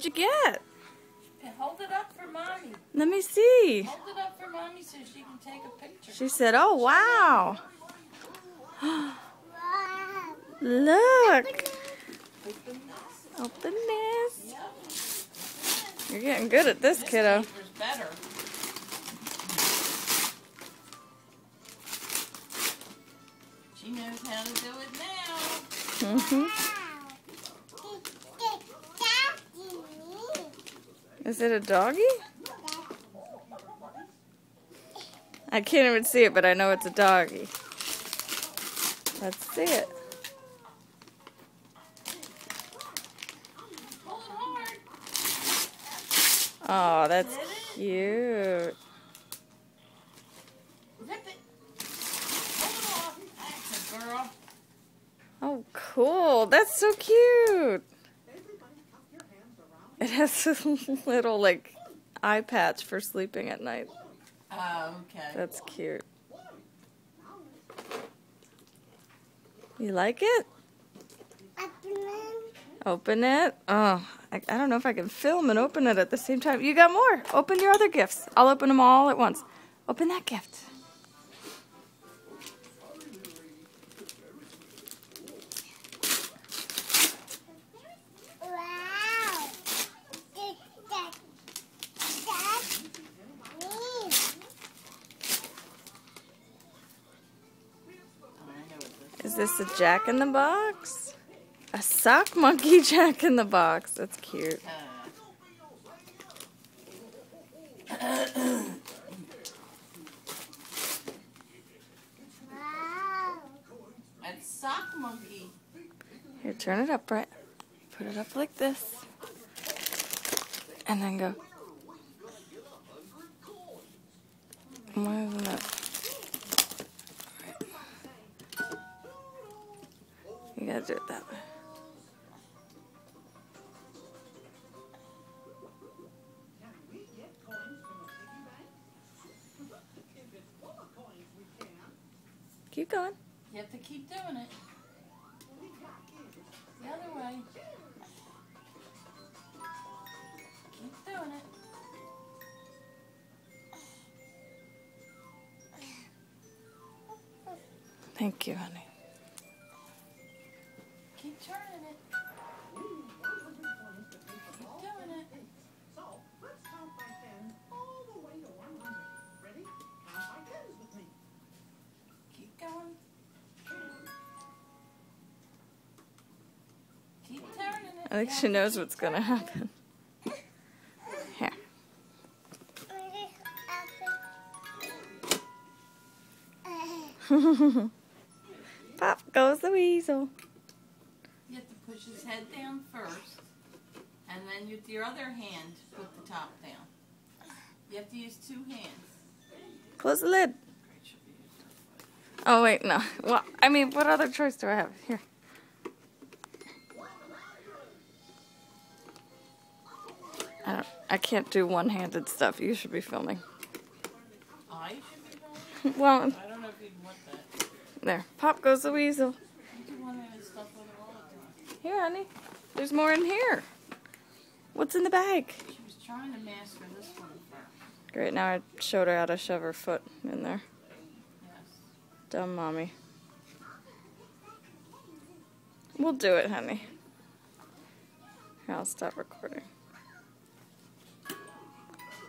you get? Hold it up for Mommy. Let me see. Hold it up for Mommy so she can take a picture. She said, oh, wow. Look. Open this. You're getting good at this, kiddo. Better. She knows how to do it now. Is it a doggy? I can't even see it, but I know it's a doggy. Let's see it. Oh, that's cute. Oh, cool. That's so cute. It has a little, like, eye patch for sleeping at night. Oh, okay. That's cute. You like it? Open it? Oh, I don't know if I can film and open it at the same time. You got more. Open your other gifts. I'll open them all at once. Open that gift. Is this a Jack in the Box? A sock monkey Jack in the Box. That's cute. Wow. That's sock monkey. Here, turn it up, Brett. Put it up like this. And then go. Why isn't it? You gotta do it that way. Keep going. You have to keep doing it. The other way. Keep doing it. Thank you, honey. Keep turning it. Keep doing it. So, let's count by 10 all the way to 100. Ready? Count by 10s with me. Keep going. Keep turning it. I think she knows what's gonna happen. Here. Pop goes the weasel. You have to push his head down first, and then with your other hand, put the top down. You have to use 2 hands. Close the lid. Oh, wait, no. Well, I mean, what other choice do I have? Here. I can't do one-handed stuff. You should be filming. I should be filming? Well, I don't know if you'd want that. there. Pop goes the weasel. You do one-handed stuff with her all the time. Here, honey. There's more in here. What's in the bag? She was trying to master this one first. Great, now I showed her how to shove her foot in there. Yes. Dumb mommy. We'll do it, honey. Here, I'll stop recording.